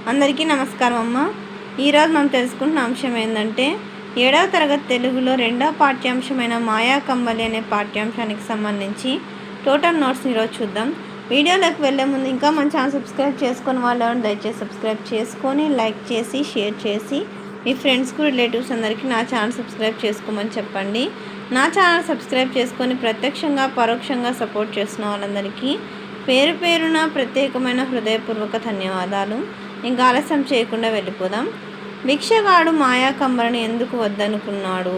అందరికీ నమస్కారం అమ్మ. ఈరోజు మనం తెలుసుకుంటున్న అంశం ఏంటంటే 7వ తరగతి తెలుగులో 2వ పాఠ్యాంశమైన మాయా కంబలి అనే పాఠ్యాంశానికి సంబంధించి టోటల్ నోట్స్ని ఈరోజు చూద్దాం. వీడియోలోకి వెళ్ళే ముందు ఇంకా మన ఛానల్ సబ్స్క్రైబ్ చేసుకొని వాళ్ళు దయచేసి సబ్స్క్రైబ్ చేసుకొని లైక్ చేసి షేర్ చేసి మీ ఫ్రెండ్స్కు రిలేటివ్స్ అందరికీ నా ఛానల్ సబ్స్క్రైబ్ చేసుకోమని చెప్పండి. నా ఛానల్ సబ్స్క్రైబ్ చేసుకొని ప్రత్యక్షంగా పరోక్షంగా సపోర్ట్ చేస్తున్న వాళ్ళందరికీ పేరు పేరున ప్రత్యేకమైన హృదయపూర్వక ధన్యవాదాలు. ఇంకా ఆలస్యం చేయకుండా వెళ్ళిపోదాం. భిక్షగాడు మాయా కంబలిని ఎందుకు వద్దనుకున్నాడు?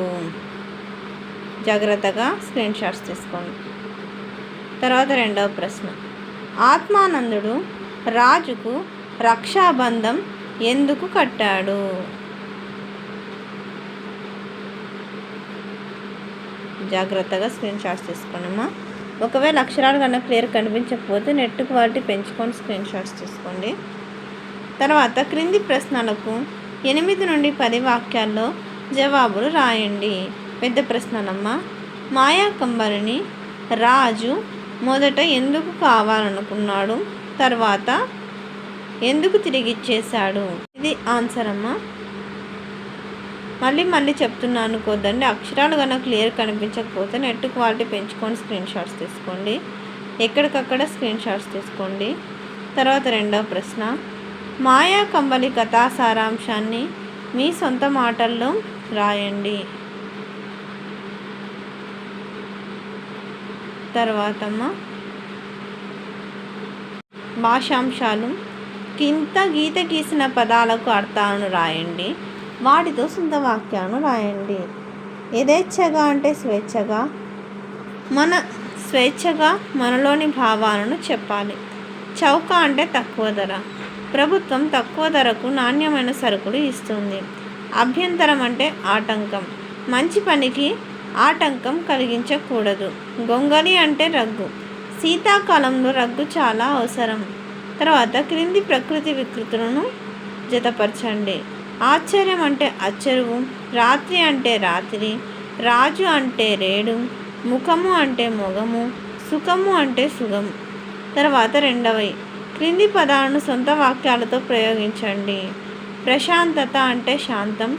జాగ్రత్తగా స్క్రీన్ షాట్స్ తీసుకోండి. తర్వాత 2వ ప్రశ్న, ఆత్మానందుడు రాజుకు రక్షాబంధం ఎందుకు కట్టాడు? జాగ్రత్తగా స్క్రీన్ షాట్స్ తీసుకోండి. ఒకవేళ అక్షరాలు కన్నా క్లియర్ కనిపించకపోతే నెట్ క్వాలిటీ పెంచుకొని స్క్రీన్ షాట్స్ తీసుకోండి. తర్వాత క్రింది ప్రశ్నలకు 8 నుండి 10 వాక్యాల్లో జవాబులు రాయండి. పెద్ద ప్రశ్నలమ్మ. మాయా కంబలిని రాజు మొదట ఎందుకు కావాలనుకున్నాడు, తర్వాత ఎందుకు తిరిగిచ్చేశాడు? ఇది ఆన్సర్ అమ్మ. మళ్ళీ చెప్తున్నా అనుకోద్దండి. అక్షరాలు కన్నా క్లియర్ కనిపించకపోతే నెట్ క్వాలిటీ పెంచుకొని స్క్రీన్ షాట్స్ తీసుకోండి. ఎక్కడికక్కడ స్క్రీన్ షాట్స్ తీసుకోండి. తర్వాత 2వ ప్రశ్న, మాయా కంబలి కథా సారాంశాన్ని మీ సొంత మాటల్లో రాయండి. తర్వాతమ్మ భాషాంశాలు. కింద గీత గీసిన పదాలకు అర్థాలను రాయండి. వాటితో సొంత వాక్యాలను రాయండి. యథేచ్ఛగా అంటే స్వేచ్ఛగా, స్వేచ్ఛగా మనలోని భావాలను చెప్పాలి. చౌక అంటే తక్కువ ధర. ప్రభుత్వం తక్కువ ధరకు నాణ్యమైన సరుకులు ఇస్తుంది. అభ్యంతరం అంటే ఆటంకం. మంచి పనికి ఆటంకం కలిగించకూడదు. గొంగలి అంటే రగ్గు. శీతాకాలంలో రగ్గు చాలా అవసరం. తర్వాత క్రింది ప్రకృతి వికృతులను జతపరచండి. ఆశ్చర్యం అంటే అచ్చరువు. రాత్రి అంటే రాత్రి. రాజు అంటే రేడు. ముఖము అంటే మొగము. సుఖము అంటే సుఖము. తర్వాత 2వ, క్రింది పదాలను సొంత వాక్యాలతో ప్రయోగించండి. ప్రశాంతత అంటే శాంతం.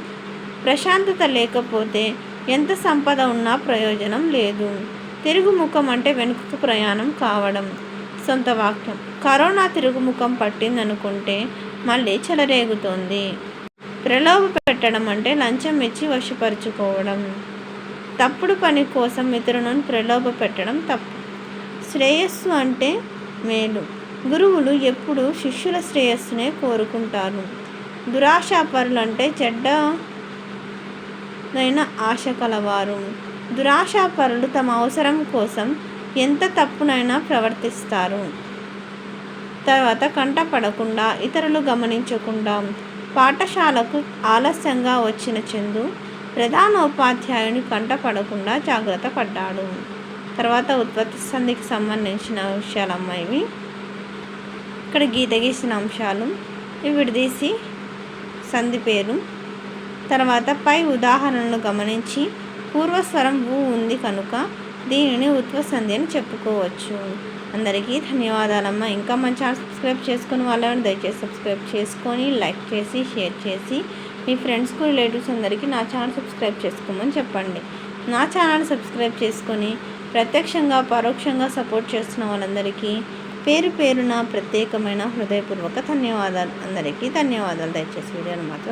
ప్రశాంతత లేకపోతే ఎంత సంపద ఉన్నా ప్రయోజనం లేదు. తిరుగుముఖం అంటే వెనుకకు ప్రయాణం కావడం. సొంత వాక్యం, కరోనా తిరుగుముఖం పట్టిందనుకుంటే మళ్ళీ చెలరేగుతోంది. ప్రలోభ పెట్టడం అంటే లంచం ఇచ్చి వశపరుచుకోవడం. తప్పుడు పని కోసం ఇతరులను ప్రలోభ పెట్టడం తప్పు. శ్రేయస్సు అంటే మేలు. గురువులు ఎప్పుడు శిష్యుల శ్రేయస్సునే కోరుకుంటారు. దురాశాపరులు అంటే చెడ్డదైన ఆశ కలవారు. దురాశాపరులు తమ అవసరం కోసం ఎంత తప్పునైనా ప్రవర్తిస్తారు. తర్వాత కంటపడకుండా, ఇతరులు గమనించకుండా పాఠశాలకు ఆలస్యంగా వచ్చిన చందు ప్రధానోపాధ్యాయుని కంటపడకుండా జాగ్రత్త పడ్డాడు. తర్వాత ఉత్పత్తి సంధికి సంబంధించిన విషయాలమ్మ ఇవి. ఇక్కడ గీత గీసిన అంశాలు ఇవి విడదీసి సంధి పేరు. తర్వాత పై ఉదాహరణలు గమనించి పూర్వస్వరం ఊ ఉంది కనుక దీనిని ఉత్పత్తి అని చెప్పుకోవచ్చు. అందరికీ ధన్యవాదాలమ్మ. ఇంకా మన ఛానల్ సబ్స్క్రైబ్ చేసుకుని వాళ్ళని దయచేసి సబ్స్క్రైబ్ చేసుకొని లైక్ చేసి షేర్ చేసి మీ ఫ్రెండ్స్కు రిలేటివ్స్ అందరికీ నా ఛానల్ సబ్స్క్రైబ్ చేసుకోమని చెప్పండి. నా ఛానల్ సబ్స్క్రైబ్ చేసుకొని ప్రత్యక్షంగా పరోక్షంగా సపోర్ట్ చేస్తున్న వాళ్ళందరికీ పేరు పేరున ప్రత్యేకమైన హృదయపూర్వక ధన్యవాదాలు. అందరికీ ధన్యవాదాలు. దయచేసి వీడియోని మాత్రం